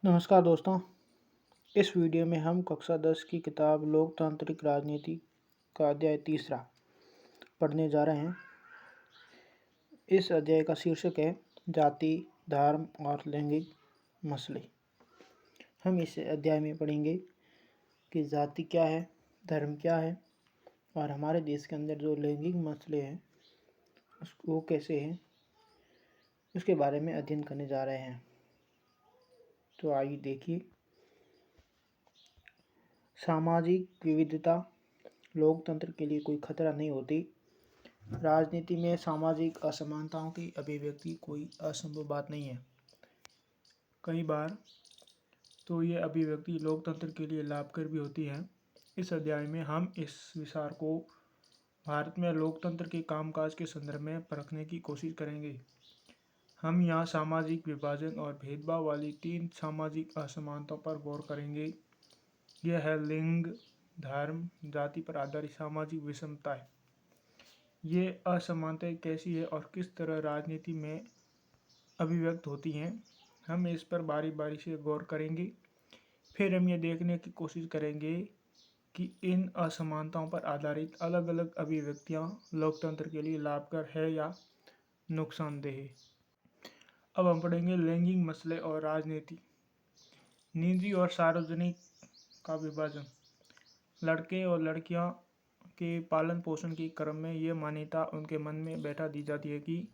नमस्कार दोस्तों। इस वीडियो में हम कक्षा 10 की किताब लोकतांत्रिक राजनीति का अध्याय तीसरा पढ़ने जा रहे हैं। इस अध्याय का शीर्षक है जाति, धर्म और लैंगिक मसले। हम इस अध्याय में पढ़ेंगे कि जाति क्या है, धर्म क्या है और हमारे देश के अंदर जो लैंगिक मसले हैं वो कैसे हैं, उसके बारे में अध्ययन करने जा रहे हैं। तो आइए देखिए। सामाजिक विविधता लोकतंत्र के लिए कोई खतरा नहीं होती। राजनीति में सामाजिक असमानताओं की अभिव्यक्ति कोई असंभव बात नहीं है। कई बार तो ये अभिव्यक्ति लोकतंत्र के लिए लाभकर भी होती है। इस अध्याय में हम इस विचार को भारत में लोकतंत्र के कामकाज के संदर्भ में परखने की कोशिश करेंगे। हम यहाँ सामाजिक विभाजन और भेदभाव वाली 3 सामाजिक असमानताओं पर गौर करेंगे। यह है लिंग, धर्म, जाति पर आधारित सामाजिक विषमताएं। ये असमानताएं कैसी है और किस तरह राजनीति में अभिव्यक्त होती हैं, हम इस पर बारी बारी से गौर करेंगे। फिर हम ये देखने की कोशिश करेंगे कि इन असमानताओं पर आधारित अलग अलग अभिव्यक्तियाँ लोकतंत्र के लिए लाभकर है या नुकसानदेह। अब हम पढ़ेंगे लैंगिक मसले और राजनीति। निजी और सार्वजनिक का विभाजन। लड़के और लड़कियां के पालन पोषण के क्रम में ये मान्यता उनके मन में बैठा दी जाती है कि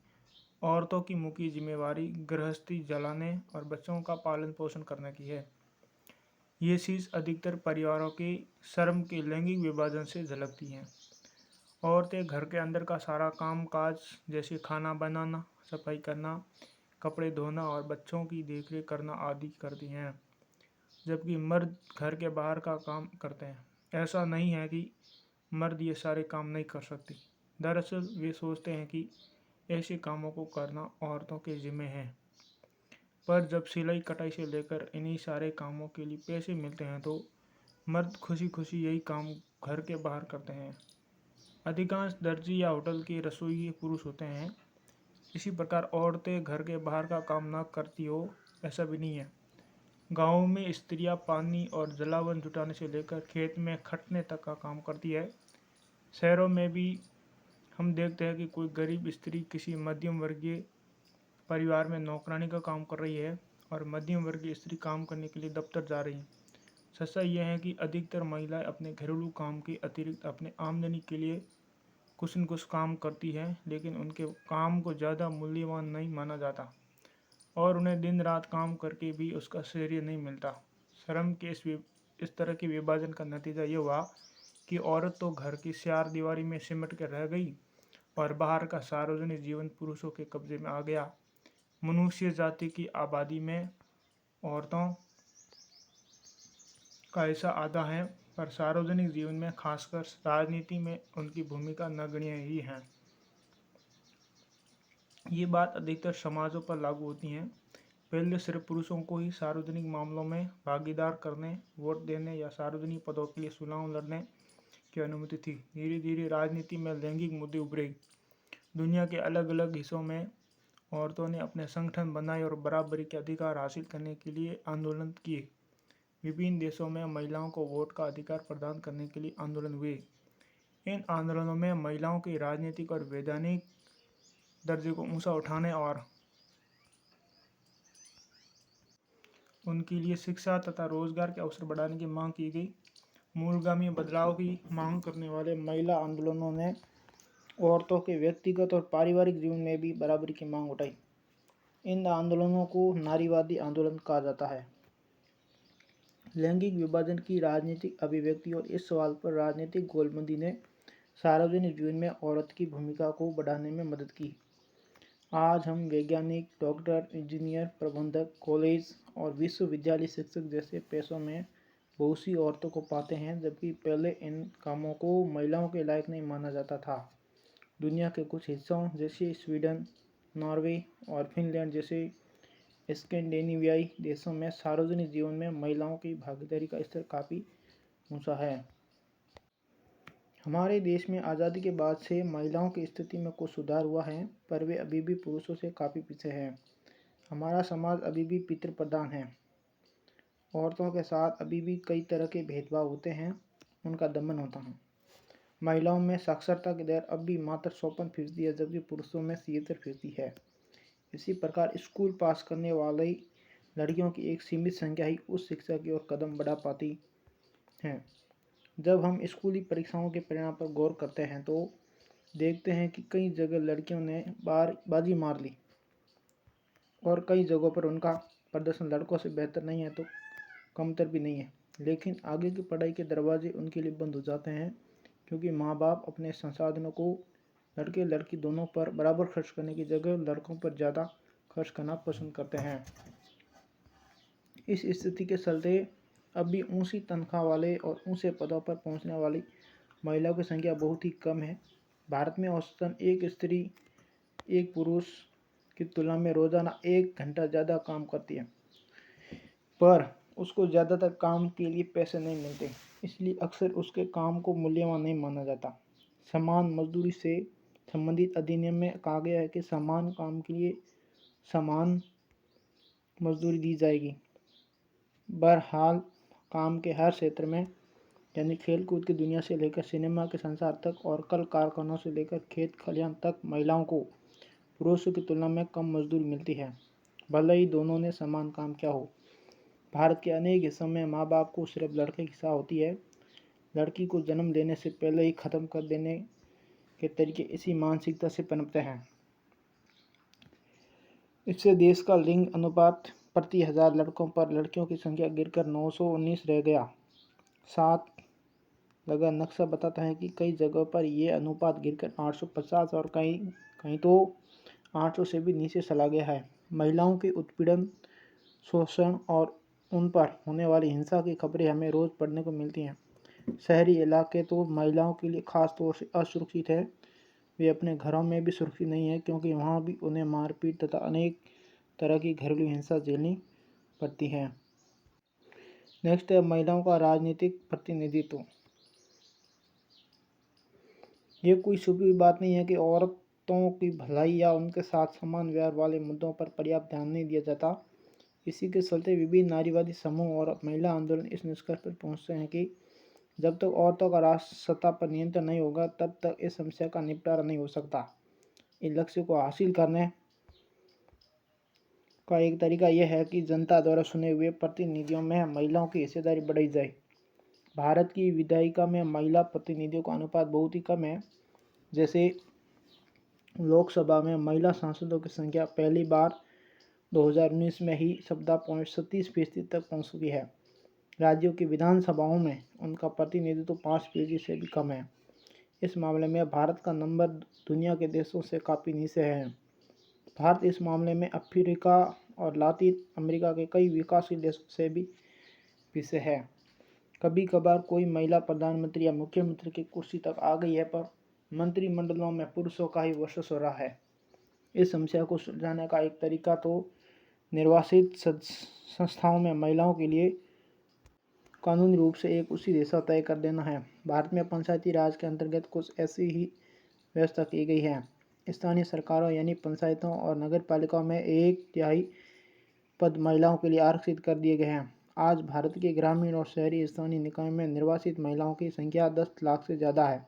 औरतों की मुख्य जिम्मेवारी गृहस्थी चलाने और बच्चों का पालन पोषण करने की है। ये चीज़ अधिकतर परिवारों के श्रम के लैंगिक विभाजन से झलकती हैं। औरतें घर के अंदर का सारा काम काज जैसे खाना बनाना, सफाई करना, कपड़े धोना और बच्चों की देखरेख करना आदि करती हैं, जबकि मर्द घर के बाहर का काम करते हैं। ऐसा नहीं है कि मर्द ये सारे काम नहीं कर सकते। दरअसल वे सोचते हैं कि ऐसे कामों को करना औरतों के जिम्मे है, पर जब सिलाई कटाई से लेकर इन्हीं सारे कामों के लिए पैसे मिलते हैं तो मर्द खुशी खुशी यही काम घर के बाहर करते हैं। अधिकांश दर्जी या होटल के रसोई पुरुष होते हैं। इसी प्रकार औरतें घर के बाहर का काम न करती हो, ऐसा भी नहीं है। गाँव में स्त्रियां पानी और जलावन जुटाने से लेकर खेत में खटने तक का काम करती है। शहरों में भी हम देखते हैं कि कोई गरीब स्त्री किसी मध्यम वर्गीय परिवार में नौकरानी का काम कर रही है और मध्यम वर्गीय स्त्री काम करने के लिए दफ्तर जा रही है। सच्चाई यह है कि अधिकतर महिलाएं अपने घरेलू काम के अतिरिक्त अपने आमदनी के लिए कुछ न कुछ काम करती है, लेकिन उनके काम को ज़्यादा मूल्यवान नहीं माना जाता और उन्हें दिन रात काम करके भी उसका श्रेय नहीं मिलता। श्रम के इस तरह के विभाजन का नतीजा ये हुआ कि औरत तो घर की चार दीवारी में सिमट कर रह गई और बाहर का सार्वजनिक जीवन पुरुषों के कब्जे में आ गया। मनुष्य जाति की आबादी में औरतों का हिस्सा आधा है, पर सार्वजनिक जीवन में खासकर राजनीति में उनकी भूमिका नगण्य ही है। ये बात अधिकतर समाजों पर लागू होती है। पहले सिर्फ पुरुषों को ही सार्वजनिक मामलों में भागीदार करने, वोट देने या सार्वजनिक पदों के लिए चुनाव लड़ने की अनुमति थी। धीरे धीरे राजनीति में लैंगिक मुद्दे उभरे। दुनिया के अलग अलग हिस्सों में औरतों ने अपने संगठन बनाए और बराबरी के अधिकार हासिल करने के लिए आंदोलन किए। विभिन्न देशों में महिलाओं को वोट का अधिकार प्रदान करने के लिए आंदोलन हुए। इन आंदोलनों में महिलाओं के राजनीतिक और वैधानिक दर्जे को ऊंचा उठाने और उनके लिए शिक्षा तथा रोजगार के अवसर बढ़ाने की मांग की गई। मूलगामी बदलाव की मांग करने वाले महिला आंदोलनों ने औरतों के व्यक्तिगत और पारिवारिक जीवन में भी बराबरी की मांग उठाई। इन आंदोलनों को नारीवादी आंदोलन कहा जाता है। लैंगिक विभाजन की राजनीतिक अभिव्यक्ति और इस सवाल पर राजनीतिक गोलबंदी ने सार्वजनिक जीवन में औरत की भूमिका को बढ़ाने में मदद की। आज हम वैज्ञानिक, डॉक्टर, इंजीनियर, प्रबंधक, कॉलेज और विश्वविद्यालय शिक्षक जैसे पेशों में बहुत सी औरतों को पाते हैं, जबकि पहले इन कामों को महिलाओं के लायक नहीं माना जाता था। दुनिया के कुछ हिस्सों जैसे स्वीडन, नॉर्वे और फिनलैंड जैसे स्कैंडिनेवियाई देशों में सार्वजनिक जीवन में महिलाओं की भागीदारी का स्तर काफ़ी ऊंचा है। हमारे देश में आज़ादी के बाद से महिलाओं की स्थिति में कुछ सुधार हुआ है, पर वे अभी भी पुरुषों से काफ़ी पीछे हैं। हमारा समाज अभी भी पितृ प्रधान है। औरतों के साथ अभी भी कई तरह के भेदभाव होते हैं, उनका दमन होता है। महिलाओं में साक्षरता की दर अब भी मात्र 54% है, जबकि पुरुषों में 76% है। इसी प्रकार स्कूल पास करने वाली लड़कियों की एक सीमित संख्या ही उच्च शिक्षा की ओर कदम बढ़ा पाती है। जब हम स्कूली परीक्षाओं के परिणाम पर गौर करते हैं तो देखते हैं कि कई जगह लड़कियों ने बाजी मार ली और कई जगहों पर उनका प्रदर्शन लड़कों से बेहतर नहीं है तो कमतर भी नहीं है। लेकिन आगे की पढ़ाई के दरवाजे उनके लिए बंद हो जाते हैं, क्योंकि माँ बाप अपने संसाधनों को लड़के लड़की दोनों पर बराबर खर्च करने की जगह लड़कों पर ज़्यादा खर्च करना पसंद करते हैं। इस स्थिति के चलते अब भी ऊंची तनख्वाह वाले और ऊंचे पदों पर पहुंचने वाली महिलाओं की संख्या बहुत ही कम है। भारत में औसतन एक स्त्री एक पुरुष की तुलना में रोजाना 1 घंटा ज़्यादा काम करती है, पर उसको ज़्यादातर काम के लिए पैसे नहीं मिलते, इसलिए अक्सर उसके काम को मूल्यवान नहीं माना जाता। समान मजदूरी से संबंधित अधिनियम में कहा गया है कि समान काम के लिए समान मजदूरी दी जाएगी। बहरहाल काम के हर क्षेत्र में, यानी खेल कूद की दुनिया से लेकर सिनेमा के संसार तक और कल कारखानों से लेकर खेत खलिहान तक, महिलाओं को पुरुषों की तुलना में कम मजदूरी मिलती है, भले ही दोनों ने समान काम किया हो। भारत के अनेक हिस्सों में माँ बाप को सिर्फ लड़के की इच्छा होती है। लड़की को जन्म देने से पहले ही खत्म कर देने के तरीके इसी मानसिकता से पनपते हैं। इससे देश का लिंग अनुपात प्रति 1000 लड़कों पर लड़कियों की संख्या गिरकर 919 रह गया। साथ लगा नक्शा बताता है कि कई जगहों पर यह अनुपात गिरकर 850 और कहीं तो 800 से भी नीचे चला गया है। महिलाओं के उत्पीड़न, शोषण और उन पर होने वाली हिंसा की खबरें हमें रोज़ पढ़ने को मिलती हैं। शहरी इलाके तो महिलाओं के लिए खास तौर से असुरक्षित है। वे अपने घरों में भी सुरक्षित नहीं है, क्योंकि वहाँ भी उन्हें मारपीट तथा अनेक तरह की घरेलू हिंसा झेलनी पड़ती है। नेक्स्ट है महिलाओं का राजनीतिक प्रतिनिधित्व। ये कोई छुपी बात नहीं है कि औरतों की भलाई या उनके साथ समान व्यवहार वाले मुद्दों पर पर्याप्त ध्यान नहीं दिया जाता। इसी के चलते विभिन्न नारीवादी समूह और महिला आंदोलन इस निष्कर्ष पर पहुंचते हैं कि जब तक औरतों का राष्ट्र सत्ता पर नियंत्रण नहीं होगा, तब तक इस समस्या का निपटारा नहीं हो सकता। इस लक्ष्य को हासिल करने का एक तरीका यह है कि जनता द्वारा चुने हुए प्रतिनिधियों में महिलाओं की हिस्सेदारी बढ़ाई जाए। भारत की विधायिका में महिला प्रतिनिधियों का अनुपात बहुत ही कम है। जैसे लोकसभा में महिला सांसदों की संख्या पहली बार 2019 में ही 17.37% तक पहुंच चुकी है। राज्यों की विधानसभाओं में उनका प्रतिनिधित्व 5% से भी कम है। इस मामले में भारत का नंबर दुनिया के देशों से काफ़ी नीचे है। भारत इस मामले में अफ्रीका और लातिन अमेरिका के कई विकासशील देशों से भी पीछे है। कभी कभार कोई महिला प्रधानमंत्री या मुख्यमंत्री की कुर्सी तक आ गई है, पर मंत्रिमंडलों में पुरुषों का ही वर्चस्व रहा है। इस समस्या को सुलझाने का एक तरीका तो निर्वासित संस्थाओं में महिलाओं के लिए कानूनी रूप से एक उसी दिशा तय कर देना है। भारत में पंचायती राज के अंतर्गत कुछ ऐसी ही व्यवस्था की गई है। स्थानीय सरकारों यानी पंचायतों और नगर पालिकाओं में 1/3 पद महिलाओं के लिए आरक्षित कर दिए गए हैं। आज भारत के ग्रामीण और शहरी स्थानीय निकायों में निर्वासित महिलाओं की संख्या 10 लाख से ज़्यादा है।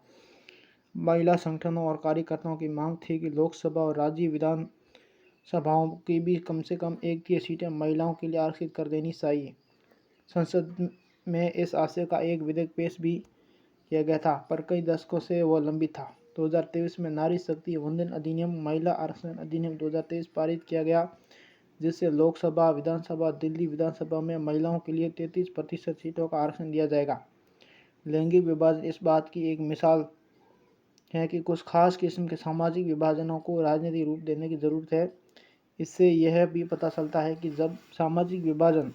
महिला संगठनों और कार्यकर्ताओं की मांग थी कि लोकसभा और राज्य विधान सभाओं की भी कम से कम 1/3 सीटें महिलाओं के लिए आरक्षित कर देनी चाहिए। संसद में इस आशय का एक विधेयक पेश भी किया गया था, पर कई दशकों से वह लंबित था। 2023 में नारी शक्ति वंदन अधिनियम, महिला आरक्षण अधिनियम 2023 पारित किया गया, जिससे लोकसभा, विधानसभा, दिल्ली विधानसभा में महिलाओं के लिए 33% सीटों का आरक्षण दिया जाएगा। लैंगिक विभाजन इस बात की एक मिसाल है कि कुछ खास किस्म के सामाजिक विभाजनों को राजनीतिक रूप देने की जरूरत है। इससे यह भी पता चलता है कि जब सामाजिक विभाजन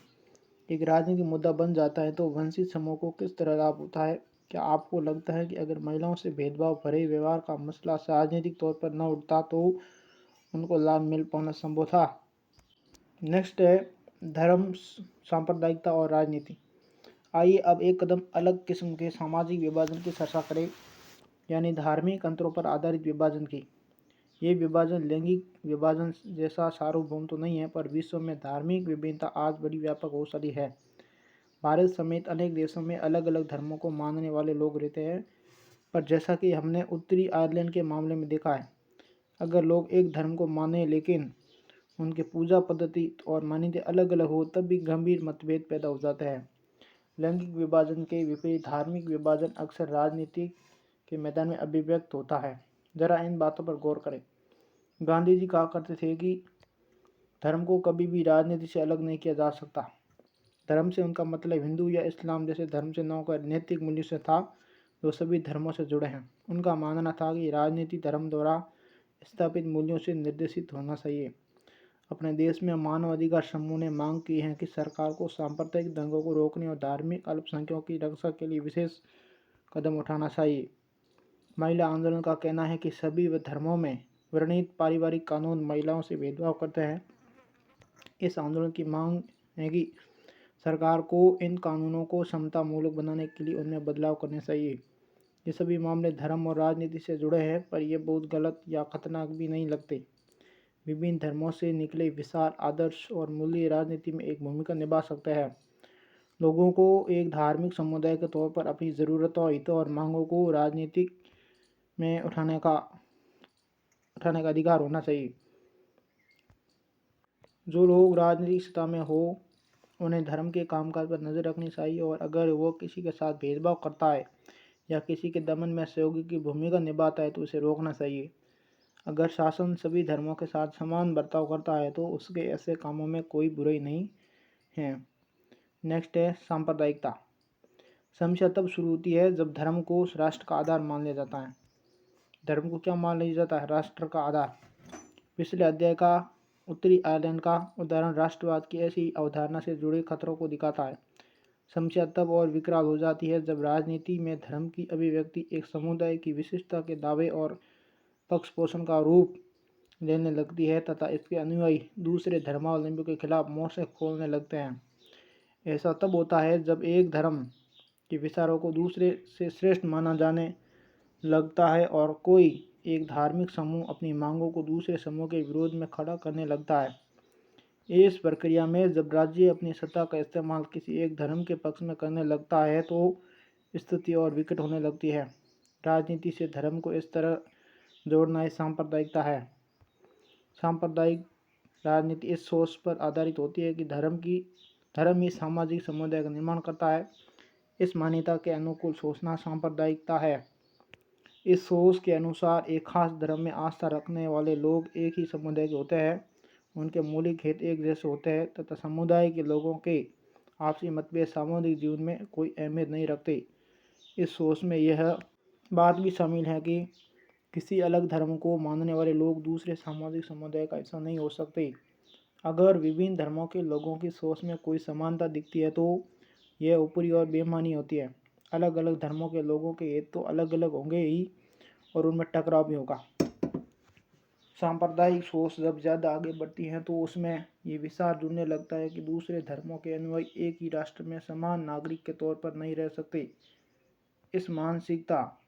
एक राजनीतिक मुद्दा बन जाता है तो वंचित समूह को किस तरह लाभ होता है। क्या आपको लगता है कि अगर महिलाओं से भेदभाव भरे व्यवहार का मसला राजनीतिक तौर पर न उठता तो उनको लाभ मिल पाना संभव था? नेक्स्ट है धर्म, सांप्रदायिकता और राजनीति। आइए अब एक कदम अलग किस्म के सामाजिक विभाजन की चर्चा करें, यानी धार्मिक अंतरों पर आधारित विभाजन की। ये विभाजन लैंगिक विभाजन जैसा सार्वभौम तो नहीं है, पर विश्व में धार्मिक विभिन्नता आज बड़ी व्यापक हो चली है। भारत समेत अनेक देशों में अलग अलग धर्मों को मानने वाले लोग रहते हैं, पर जैसा कि हमने उत्तरी आयरलैंड के मामले में देखा है, अगर लोग एक धर्म को माने लेकिन उनके पूजा पद्धति और मान्यताएं अलग अलग हो तब भी गंभीर मतभेद पैदा हो जाते हैं। लैंगिक विभाजन के विपरीत धार्मिक विभाजन अक्सर राजनीति के मैदान में अभिव्यक्त होता है। जरा इन बातों पर गौर करें। गांधी जी कहा करते थे कि धर्म को कभी भी राजनीति से अलग नहीं किया जा सकता। धर्म से उनका मतलब हिंदू या इस्लाम जैसे धर्म से न होकर नैतिक मूल्य से था, जो सभी धर्मों से जुड़े हैं। उनका मानना था कि राजनीति धर्म द्वारा स्थापित मूल्यों से निर्देशित होना चाहिए। अपने देश में मानव अधिकार समूह ने मांग की है कि सरकार को सांप्रदायिक दंगों को रोकने और धार्मिक अल्पसंख्यकों की रक्षा के लिए विशेष कदम उठाना चाहिए। महिला आंदोलन का कहना है कि सभी धर्मों में वर्णित पारिवारिक कानून महिलाओं से भेदभाव करते हैं। इस आंदोलन की मांग है कि सरकार को इन कानूनों को समतामूलक बनाने के लिए उनमें बदलाव करने चाहिए। ये सभी मामले धर्म और राजनीति से जुड़े हैं, पर ये बहुत गलत या खतरनाक भी नहीं लगते। विभिन्न धर्मों से निकले विशाल आदर्श और मूल्य राजनीति में एक भूमिका निभा सकते हैं। लोगों को एक धार्मिक समुदाय के तौर पर अपनी ज़रूरतों, हितों और मांगों को राजनीतिक में उठाने का अधिकार होना चाहिए। जो लोग राजनीतिक सत्ता में हो उन्हें धर्म के कामकाज पर नज़र रखनी चाहिए, और अगर वो किसी के साथ भेदभाव करता है या किसी के दमन में सहयोगी की भूमिका निभाता है तो उसे रोकना चाहिए। अगर शासन सभी धर्मों के साथ समान बर्ताव करता है तो उसके ऐसे कामों में कोई बुराई नहीं है। नेक्स्ट है सांप्रदायिकता। समस्या तब शुरू होती है जब धर्म को राष्ट्र का आधार मान लिया जाता है। धर्म को क्या मान लिया जाता है? राष्ट्र का आधार। पिछले अध्याय का उत्तरी आयरलैंड का उदाहरण राष्ट्रवाद की ऐसी अवधारणा से जुड़े खतरों को दिखाता है। समस्या तब और विकराल हो जाती है जब राजनीति में धर्म की अभिव्यक्ति एक समुदाय की विशिष्टता के दावे और पक्ष पोषण का रूप लेने लगती है तथा इसके अनुयायी दूसरे धर्मावलंबियों के खिलाफ मोर्चे खोलने लगते हैं। ऐसा तब होता है जब एक धर्म के विचारों को दूसरे से श्रेष्ठ माना जाने लगता है और कोई एक धार्मिक समूह अपनी मांगों को दूसरे समूह के विरोध में खड़ा करने लगता है। इस प्रक्रिया में जब राज्य अपनी सत्ता का इस्तेमाल किसी एक धर्म के पक्ष में करने लगता है तो स्थिति और विकट होने लगती है। राजनीति से धर्म को इस तरह जोड़ना ही सांप्रदायिकता है। सांप्रदायिक राजनीति इस सोच पर आधारित होती है कि धर्म ही सामाजिक समुदाय का निर्माण करता है। इस मान्यता के अनुकूल सोचना सांप्रदायिकता है। इस सोच के अनुसार एक खास धर्म में आस्था रखने वाले लोग एक ही समुदाय के होते हैं, उनके मौलिक हित एक जैसे होते हैं तथा समुदाय के लोगों के आपसी मतभेद सामूहिक जीवन में कोई अहमियत नहीं रखते। इस सोच में यह बात भी शामिल है कि किसी अलग धर्म को मानने वाले लोग दूसरे सामाजिक समुदाय का हिस्सा नहीं हो सकते। अगर विभिन्न धर्मों के लोगों की सोच में कोई समानता दिखती है तो यह ऊपरी और बेईमानी होती है। अलग अलग धर्मों के लोगों के हित तो अलग अलग होंगे ही और उनमें टकराव भी होगा। सांप्रदायिक सोच जब ज़्यादा आगे बढ़ती है तो उसमें ये विचार जुड़ने लगता है कि दूसरे धर्मों के अनुयायी एक ही राष्ट्र में समान नागरिक के तौर पर नहीं रह सकते। इस मानसिकता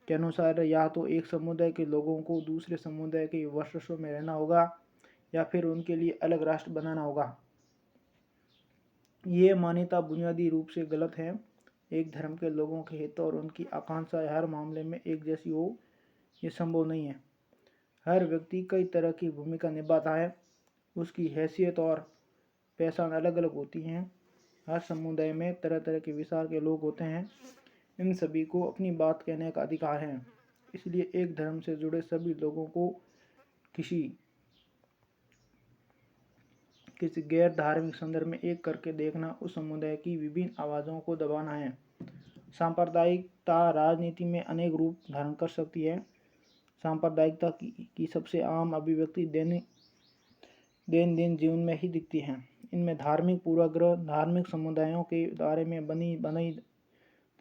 के अनुसार या तो एक समुदाय के लोगों को दूसरे समुदाय के वर्चस्व में रहना होगा या फिर उनके लिए अलग राष्ट्र बनाना होगा। ये मान्यता बुनियादी रूप से गलत है। एक धर्म के लोगों के हित और उनकी आकांक्षाएं हर मामले में एक जैसी हो, ये संभव नहीं है। हर व्यक्ति कई तरह की भूमिका निभाता है, उसकी हैसियत और पहचान अलग अलग होती हैं। हर समुदाय में तरह तरह के विचार के लोग होते हैं, इन सभी को अपनी बात कहने का अधिकार है। इसलिए एक धर्म से जुड़े सभी लोगों को किसी गैर धार्मिक संदर्भ में एक करके देखना उस समुदाय की विभिन्न आवाज़ों को दबाना है। सांप्रदायिकता राजनीति में अनेक रूप धारण कर सकती है। सांप्रदायिकता की सबसे आम अभिव्यक्ति दैनंदिन जीवन में ही दिखती हैं। इनमें धार्मिक पूर्वाग्रह, धार्मिक समुदायों के बारे में बनी बनाई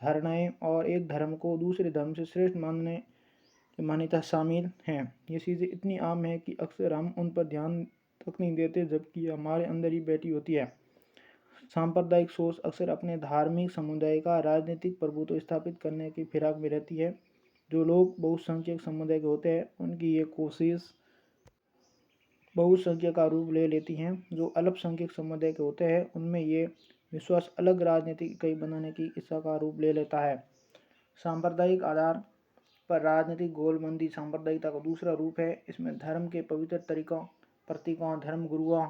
धारणाएं और एक धर्म को दूसरे धर्म से श्रेष्ठ मानने की मान्यता शामिल हैं। ये चीज़ें इतनी आम है कि अक्सर हम उन पर ध्यान तक नहीं देते जबकि हमारे अंदर ही बैठी होती है। सांप्रदायिक सोच अक्सर अपने धार्मिक समुदाय का राजनीतिक प्रभुत्व स्थापित करने की फिराक में रहती है। जो लोग बहुसंख्यक समुदाय के होते हैं उनकी ये कोशिश बहुसंख्यक का रूप ले लेती हैं। जो अल्पसंख्यक समुदाय के होते हैं उनमें ये विश्वास अलग राजनीतिक इकाई बनाने की इच्छा का रूप ले लेता है। सांप्रदायिक आधार पर राजनीतिक गोलबंदी सांप्रदायिकता का दूसरा रूप है। इसमें धर्म के पवित्र प्रतीकों, धर्म गुरुओं,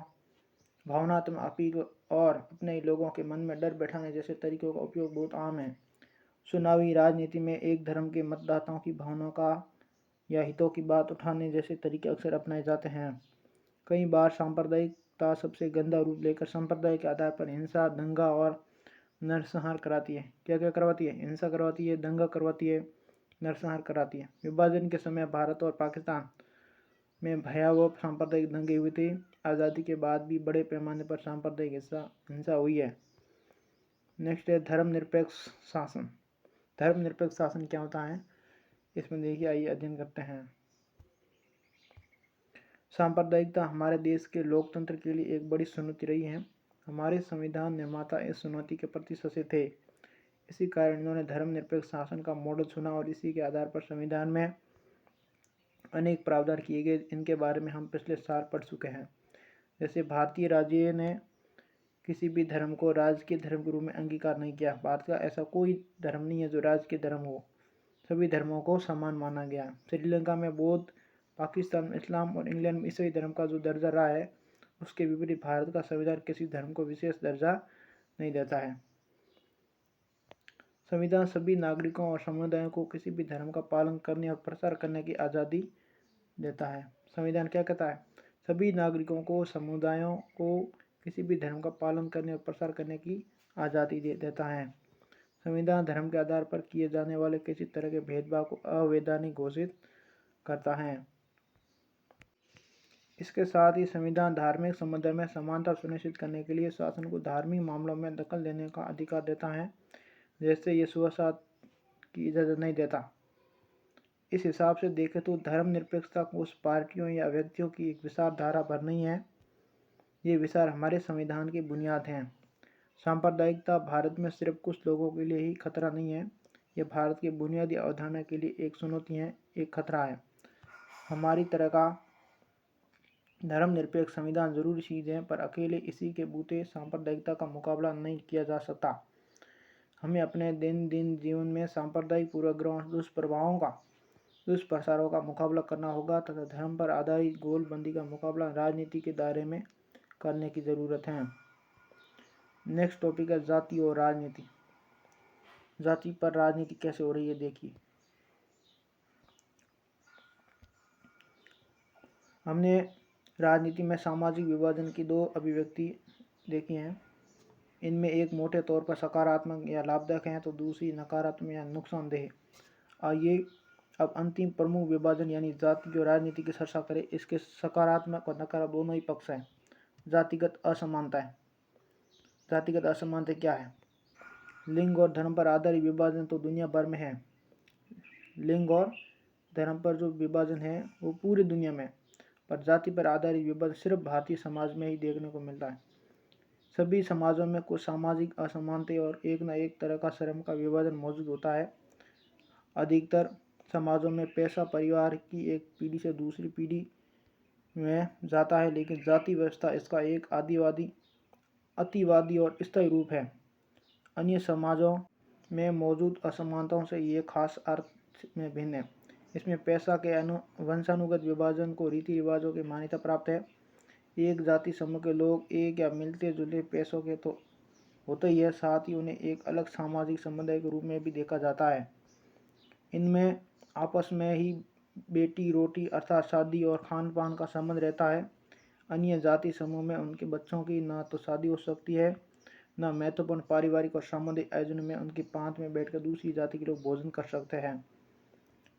भावनात्मक अपील और अपने लोगों के मन में डर बैठाने जैसे तरीकों का उपयोग बहुत आम है। चुनावी राजनीति में एक धर्म के मतदाताओं की भावनाओं का या हितों की बात उठाने जैसे तरीके अक्सर अपनाए जाते हैं। कई बार सांप्रदायिकता सबसे गंदा रूप लेकर संप्रदाय के आधार पर हिंसा, दंगा और नरसंहार कराती है। क्या क्या करवाती है? हिंसा करवाती है, दंगा करवाती है, नरसंहार कराती है। विभाजन के समय भारत और पाकिस्तान में भयावह सांप्रदायिक दंगे हुए थे। आज़ादी के बाद भी बड़े पैमाने पर सांप्रदायिक हिंसा हुई है। नेक्स्ट है धर्मनिरपेक्ष शासन। धर्मनिरपेक्ष शासन क्या होता है? इसमें देखिए, आइए अध्ययन करते हैं। सांप्रदायिकता हमारे देश के लोकतंत्र के लिए एक बड़ी चुनौती रही है। हमारे संविधान निर्माता इस चुनौती के प्रति सचेत थे। इसी कारण इन्होंने धर्मनिरपेक्ष शासन का मॉडल चुना और इसी के आधार पर संविधान में अनेक प्रावधान किए गए। इनके बारे में हम पिछले साल पढ़ चुके हैं। जैसे भारतीय राज्य ने किसी भी धर्म को राज्य के धर्म के रूप में अंगीकार नहीं किया। भारत का ऐसा कोई धर्म नहीं है जो राज्य के धर्म हो। सभी धर्मों को समान माना गया। श्रीलंका में बौद्ध, पाकिस्तान में इस्लाम और इंग्लैंड में ईसाई धर्म का जो दर्जा रहा है, उसके विपरीत भारत का संविधान किसी धर्म को विशेष दर्जा नहीं देता है। संविधान सभी नागरिकों और समुदायों को किसी भी धर्म का पालन करने और प्रचार करने की आज़ादी देता है। संविधान क्या कहता है? सभी नागरिकों को, समुदायों को किसी भी धर्म का पालन करने और प्रसार करने की आज़ादी देता है। संविधान धर्म के आधार पर किए जाने वाले किसी तरह के भेदभाव को अवैधानिक घोषित करता है। इसके साथ ही संविधान धार्मिक समुदाय में समानता सुनिश्चित करने के लिए शासन को धार्मिक मामलों में दखल देने का अधिकार देता है, जैसे ये छुआछूत की इजाज़त नहीं देता। इस हिसाब से देखें तो धर्मनिरपेक्षता कुछ पार्टियों या व्यक्तियों की एक विचारधारा पर नहीं है। ये विचार हमारे संविधान की बुनियाद हैं। सांप्रदायिकता भारत में सिर्फ कुछ लोगों के लिए ही खतरा नहीं है, यह भारत की बुनियादी अवधारणा के लिए एक चुनौती है, एक खतरा है। हमारी तरह का धर्मनिरपेक्ष संविधान जरूरी चीज़ है, पर अकेले इसी के बूते सांप्रदायिकता का मुकाबला नहीं किया जा सकता। हमें अपने दिन जीवन में सांप्रदायिक पूर्वाग्रहों, दुष्प्रचारों का मुकाबला करना होगा तथा धर्म पर आधारित गोलबंदी का मुकाबला राजनीति के दायरे में करने की ज़रूरत है। नेक्स्ट टॉपिक है जाति और राजनीति। जाति पर राजनीति कैसे हो रही है देखिए। हमने राजनीति में सामाजिक विभाजन की दो अभिव्यक्ति देखी हैं। इनमें एक मोटे तौर पर सकारात्मक या लाभदायक है तो दूसरी नकारात्मक या नुकसानदेह। आइए अब अंतिम प्रमुख विभाजन यानी जाति और राजनीति की चर्चा करें। इसके सकारात्मक और नकारात्मक दोनों ही पक्ष हैं। जातिगत असमानता है। जातिगत असमानता क्या है? लिंग और धर्म पर आधारित विभाजन तो दुनिया भर में है। लिंग और धर्म पर जो विभाजन है वो पूरी दुनिया में, पर जाति पर आधारित विभाजन सिर्फ भारतीय समाज में ही देखने को मिलता है। सभी समाजों में कुछ सामाजिक असमानता और एक न एक तरह का श्रम का विभाजन मौजूद होता है। अधिकतर समाजों में पैसा परिवार की एक पीढ़ी से दूसरी पीढ़ी में जाता है, लेकिन जाति व्यवस्था इसका एक अतिवादी और स्थायी रूप है। अन्य समाजों में मौजूद असमानताओं से ये खास अर्थ में भिन्न है। इसमें पैसा के वंशानुगत विभाजन को रीति रिवाजों की मान्यता प्राप्त है। एक जाति समूह के लोग एक या मिलते जुलते पैसों के तो होते ही है, साथ ही उन्हें एक अलग सामाजिक समुदाय के रूप में भी देखा जाता है। इनमें आपस में ही बेटी रोटी अर्थात शादी और खान पान का संबंध रहता है। अन्य जाति समूह में उनके बच्चों की ना तो शादी हो सकती है, न महत्वपूर्ण पारिवारिक और सामुदायिक आयोजन में उनकी पांत में बैठकर दूसरी जाति के लोग भोजन कर सकते हैं।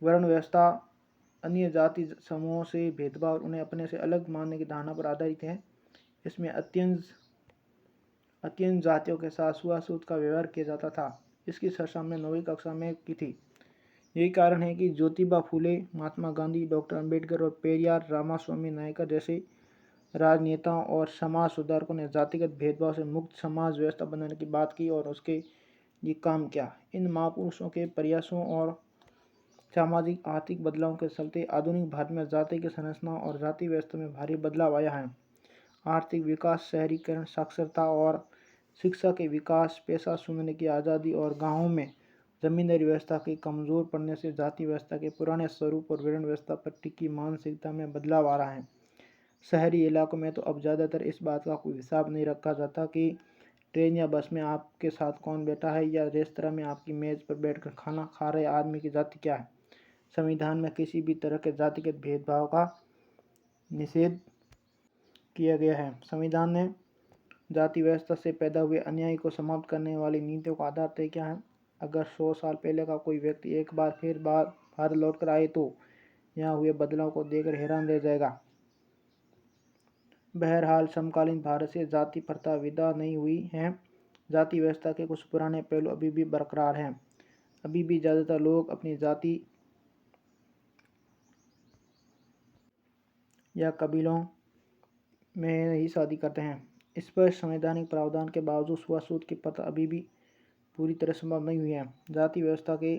वर्ण व्यवस्था अन्य जाति समूहों से भेदभाव और उन्हें अपने से अलग मानने की धारणा पर आधारित है। इसमें अत्यंत जातियों के साथ छुआछूत का व्यवहार किया जाता था। इसकी चर्चा हमने 9वीं कक्षा में की थी। यही कारण है कि ज्योतिबा फूले, महात्मा गांधी, डॉक्टर अंबेडकर और पेरियार रामास्वामी नायकर जैसे राजनेताओं और समाज सुधारकों ने जातिगत भेदभाव से मुक्त समाज व्यवस्था बनाने की बात की और उसके लिए काम किया। इन महापुरुषों के प्रयासों और सामाजिक आर्थिक बदलाव के चलते आधुनिक भारत में जाति की संरचना और जाति व्यवस्था में भारी बदलाव आया है। आर्थिक विकास, शहरीकरण, साक्षरता और शिक्षा के विकास, पेशा चुनने की आज़ादी और गाँवों में जमींदारी व्यवस्था के कमज़ोर पड़ने से जाति व्यवस्था के पुराने स्वरूप और वर्ण व्यवस्था पर टिकी मानसिकता में बदलाव आ रहा है। शहरी इलाकों में तो अब ज़्यादातर इस बात का कोई हिसाब नहीं रखा जाता कि ट्रेन या बस में आपके साथ कौन बैठा है या रेस्तरां में आपकी मेज़ पर बैठकर खाना खा रहे आदमी की जाति क्या है। संविधान में किसी भी तरह के जातिगत भेदभाव का निषेध किया गया है। संविधान ने जाति व्यवस्था से पैदा हुए अन्याय को समाप्त करने वाली नीतियों का आधार तय किया है। अगर 100 साल पहले का कोई व्यक्ति एक बार फिर भारत लौट कर आए तो यहाँ हुए बदलाव को देखकर हैरान रह जाएगा। बहरहाल समकालीन भारत से जाति प्रथा विदा नहीं हुई है। जाति व्यवस्था के कुछ पुराने पहलू अभी भी बरकरार हैं। अभी भी ज़्यादातर लोग अपनी जाति या कबीलों में ही शादी करते हैं। इस पर संवैधानिक प्रावधान के बावजूद छुआछूत की प्रथा अभी भी पूरी तरह संभव नहीं हुई है। जाति व्यवस्था के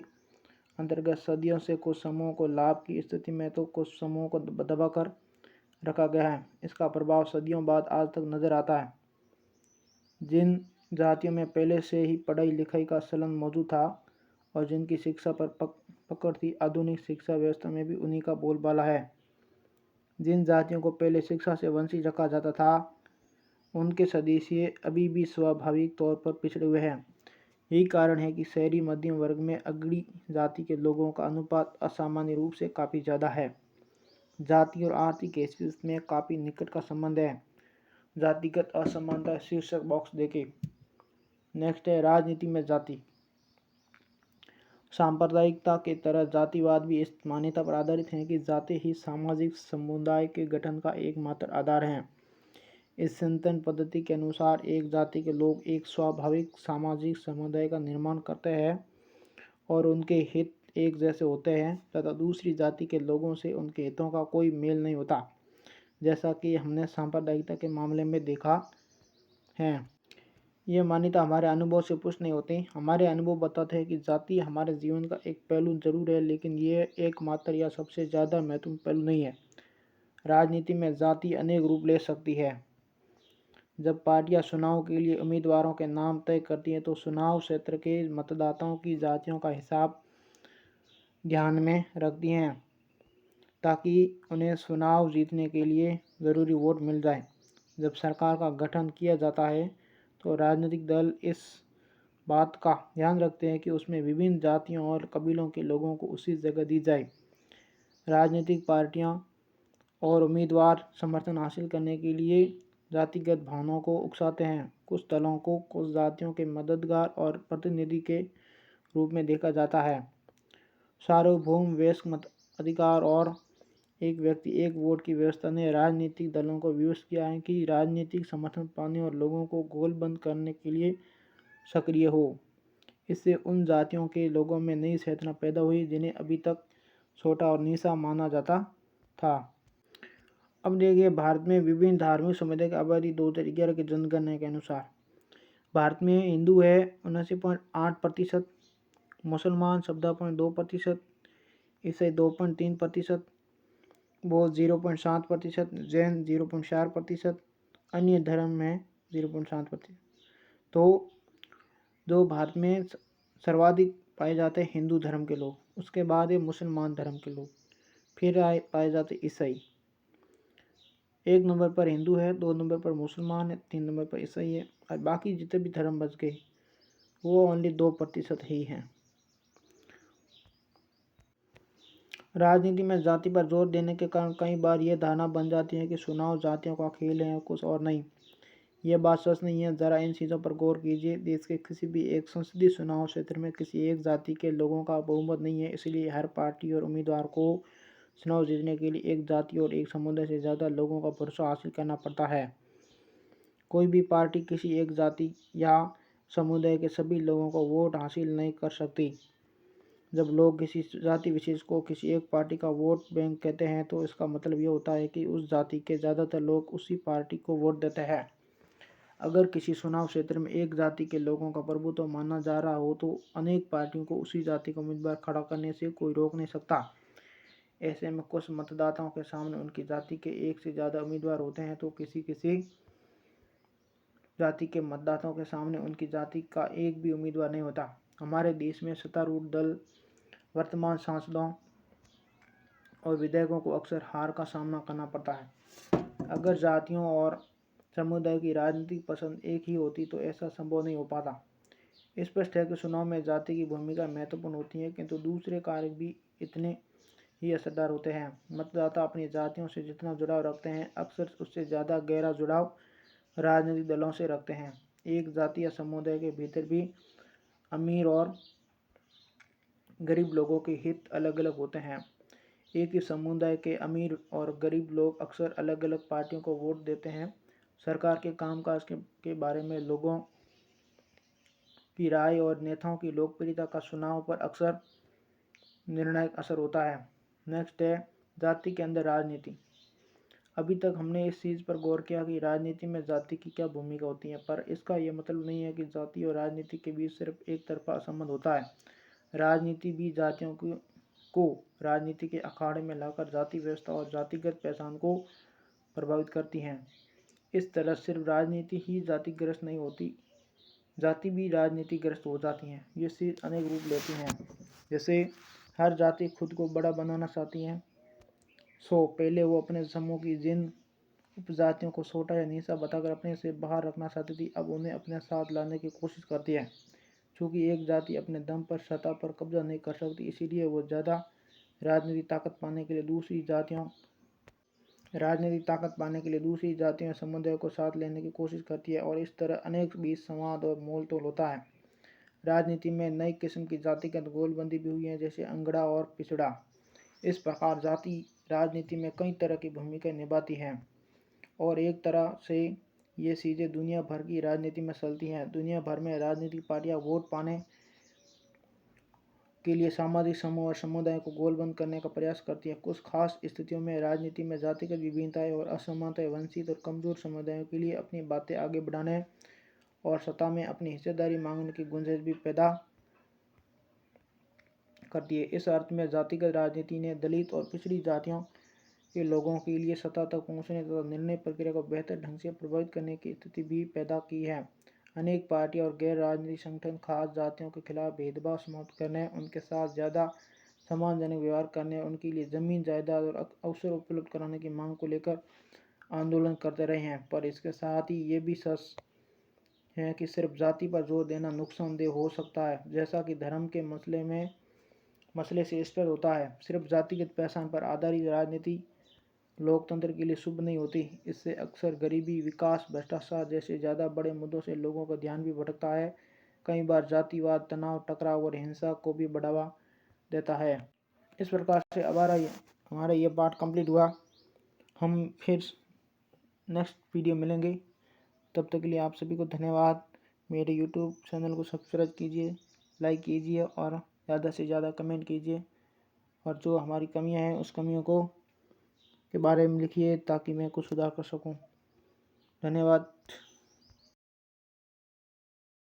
अंतर्गत सदियों से कुछ समूहों को लाभ की स्थिति में तो कुछ समूहों को दबाकर रखा गया है। इसका प्रभाव सदियों बाद आज तक नजर आता है। जिन जातियों में पहले से ही पढ़ाई लिखाई का चलन मौजूद था और जिनकी शिक्षा पर पकड़ थी, आधुनिक शिक्षा व्यवस्था में भी उन्हीं का बोलबाला है। जिन जातियों को पहले शिक्षा से वंचित रखा जाता था, उनके सदस्य अभी भी स्वाभाविक तौर पर पिछड़े हुए हैं। यही कारण है कि शहरी मध्यम वर्ग में अग्रणी जाति के लोगों का अनुपात असामान्य रूप से काफ़ी ज़्यादा है। जाति और आर्थिक हैसियत में काफ़ी निकट का संबंध है। जातिगत असमानता शीर्षक बॉक्स देखें। नेक्स्ट है राजनीति में जाति। सांप्रदायिकता के तरह जातिवाद भी इस मान्यता पर आधारित है कि जाति ही सामाजिक समुदाय के गठन का एकमात्र आधार है। इस चिंतन पद्धति के अनुसार एक जाति के लोग एक स्वाभाविक सामाजिक समुदाय का निर्माण करते हैं और उनके हित एक जैसे होते हैं तथा दूसरी जाति के लोगों से उनके हितों का कोई मेल नहीं होता, जैसा कि हमने सांप्रदायिकता के मामले में देखा है। यह मान्यता हमारे अनुभव से पुष्ट नहीं होती। हमारे अनुभव बताते हैं कि जाति हमारे जीवन का एक पहलू जरूर है, लेकिन यह एकमात्र या सबसे ज़्यादा महत्वपूर्ण पहलू नहीं है। राजनीति में जाति अनेक रूप ले सकती है। जब पार्टियां चुनाव के लिए उम्मीदवारों के नाम तय करती हैं तो चुनाव क्षेत्र के मतदाताओं की जातियों का हिसाब ध्यान में रखती हैं ताकि उन्हें चुनाव जीतने के लिए ज़रूरी वोट मिल जाए। जब सरकार का गठन किया जाता है तो राजनीतिक दल इस बात का ध्यान रखते हैं कि उसमें विभिन्न जातियों और कबीलों के लोगों को उसी जगह दी जाए। राजनीतिक पार्टियां और उम्मीदवार समर्थन हासिल करने के लिए जातिगत भावनाओं को उकसाते हैं। कुछ दलों को कुछ जातियों के मददगार और प्रतिनिधि के रूप में देखा जाता है। सार्वभौम वयस्क मत अधिकार और एक व्यक्ति एक वोट की व्यवस्था ने राजनीतिक दलों को विवश किया है कि राजनीतिक समर्थन पाने और लोगों को गोलबंद करने के लिए सक्रिय हो। इससे उन जातियों के लोगों में नई चेतना पैदा हुई जिन्हें अभी तक छोटा और नीचा माना जाता था। अब देखिए भारत में विभिन्न धार्मिक समुदाय की आबादी 2011 की जनगणना के अनुसार भारत में हिंदू है 79.8%, मुसलमान 14.2%, ईसाई 2.3%, बौद्ध 0.7%, जैन 0.4%, अन्य धर्म में 0.7%। तो जो भारत में सर्वाधिक पाए जाते हैं हिंदू धर्म के लोग, उसके बाद है मुसलमान धर्म के लोग, फिर पाए जाते ईसाई। 1 नंबर पर हिंदू है, 2 नंबर पर मुसलमान है, 3 नंबर पर ईसाई है और बाकी जितने भी धर्म बच गए वो ओनली 2% ही हैं। राजनीति में जाति पर जोर देने के कारण कई बार यह धारणा बन जाती है कि चुनाव जातियों का खेल है, कुछ और नहीं। यह बात सच नहीं है। ज़रा इन चीज़ों पर गौर कीजिए। देश के किसी भी एक संसदीय चुनाव क्षेत्र में किसी एक जाति के लोगों का बहुमत नहीं है, इसलिए हर पार्टी और उम्मीदवार को चुनाव जीतने के लिए एक जाति और एक समुदाय से ज़्यादा लोगों का भरोसा हासिल करना पड़ता है। कोई भी पार्टी किसी एक जाति या समुदाय के सभी लोगों को वोट हासिल नहीं कर सकती। जब लोग किसी जाति विशेष को किसी एक पार्टी का वोट बैंक कहते हैं तो इसका मतलब ये होता है कि उस जाति के ज़्यादातर लोग उसी पार्टी को वोट देते हैं। अगर किसी चुनाव क्षेत्र में एक जाति के लोगों का प्रभुत्व माना जा रहा हो तो अनेक पार्टियों को उसी जाति का उम्मीदवार खड़ा करने से कोई रोक नहीं सकता। ऐसे में कुछ मतदाताओं के सामने उनकी जाति के एक से ज़्यादा उम्मीदवार होते हैं तो किसी जाति के मतदाताओं के सामने उनकी जाति का एक भी उम्मीदवार नहीं होता। हमारे देश में सत्तारूढ़ दल वर्तमान सांसदों और विधायकों को अक्सर हार का सामना करना पड़ता है। अगर जातियों और समुदाय की राजनीतिक पसंद एक ही होती तो ऐसा संभव नहीं हो पाता। स्पष्ट है कि चुनाव में जाति की भूमिका महत्वपूर्ण होती है, किंतु दूसरे कारक भी इतने ही असरदार होते हैं। मतदाता अपनी जातियों से जितना जुड़ाव रखते हैं, अक्सर उससे ज़्यादा गहरा जुड़ाव राजनीतिक दलों से रखते हैं। एक जाति या समुदाय के भीतर भी अमीर और गरीब लोगों के हित अलग अलग होते हैं। एक ही समुदाय के अमीर और गरीब लोग अक्सर अलग अलग पार्टियों को वोट देते हैं। सरकार के कामकाज के बारे में लोगों की राय और नेताओं की लोकप्रियता का चुनाव पर अक्सर निर्णायक असर होता है। नेक्स्ट है जाति के अंदर राजनीति। अभी तक हमने इस चीज़ पर गौर किया कि राजनीति में जाति की क्या भूमिका होती है, पर इसका यह मतलब नहीं है कि जाति और राजनीति के बीच सिर्फ एक तरफा संबंध होता है। राजनीति भी जातियों को राजनीति के अखाड़े में लाकर जाति व्यवस्था और जातिगत पहचान को प्रभावित करती हैं। इस तरह सिर्फ राजनीति ही जातिग्रस्त नहीं होती, जाति भी राजनीतिग्रस्त हो जाती हैं। ये चीज़ अनेक रूप लेती हैं। जैसे हर जाति खुद को बड़ा बनाना चाहती है, सो पहले वो अपने समूह की जिन उपजातियों को छोटा या नीचा बताकर अपने से बाहर रखना चाहती थी, अब उन्हें अपने साथ लाने की कोशिश करती है। चूँकि एक जाति अपने दम पर सत्ता पर कब्जा नहीं कर सकती, इसीलिए वो ज़्यादा राजनीतिक ताकत पाने के लिए दूसरी जातियों या समुदायों को साथ लेने की कोशिश करती है, और इस तरह अनेक बीच संवाद और मोल तोल होता है। राजनीति में नई किस्म की जातिगत गोलबंदी भी हुई है, जैसे अंगड़ा और पिछड़ा। इस प्रकार जाति राजनीति में कई तरह की भूमिका निभाती हैं, और एक तरह से ये चीज़ें दुनिया भर की राजनीति में चलती हैं। दुनिया भर में राजनीतिक पार्टियां वोट पाने के लिए सामाजिक समूह और समुदाय को गोलबंद करने का प्रयास करती है। कुछ खास स्थितियों में राजनीति में जातिगत विभिन्नताएं और असमानताएं वंचित और कमजोर समुदायों के लिए अपनी बातें आगे बढ़ाने और सत्ता में अपनी हिस्सेदारी मांगने की गुंजाइश भी पैदा करती है। इस अर्थ में जातिगत राजनीति ने दलित और पिछड़ी जातियों के लोगों के लिए सत्ता तक पहुंचने तथा निर्णय प्रक्रिया को बेहतर ढंग से प्रभावित करने की स्थिति भी पैदा की है। अनेक पार्टियां और गैर राजनीतिक संगठन खास जातियों के खिलाफ भेदभाव समाप्त करने, उनके साथ ज़्यादा सम्मानजनक व्यवहार करने, उनके लिए ज़मीन जायदाद और अवसर उपलब्ध कराने की मांग को लेकर आंदोलन करते रहे हैं। पर इसके साथ ही ये भी सच है कि सिर्फ जाति पर जोर देना नुकसानदेह हो सकता है, जैसा कि धर्म के मसले से स्पष्ट होता है। सिर्फ जातिगत पहचान पर आधारित राजनीति लोकतंत्र के लिए शुभ नहीं होती। इससे अक्सर गरीबी, विकास, भ्रष्टाचार जैसे ज़्यादा बड़े मुद्दों से लोगों का ध्यान भी भटकता है। कई बार जातिवाद तनाव, टकराव और हिंसा को भी बढ़ावा देता है। इस प्रकार से हमारा ये पार्ट कंप्लीट हुआ। हम फिर नेक्स्ट वीडियो मिलेंगे। तब तक के लिए आप सभी को धन्यवाद। मेरे यूट्यूब चैनल को सब्सक्राइब कीजिए, लाइक कीजिए और ज़्यादा से ज़्यादा कमेंट कीजिए, और जो हमारी कमियां हैं उस कमियों को के बारे में लिखिए ताकि मैं कुछ सुधार कर सकूं। धन्यवाद।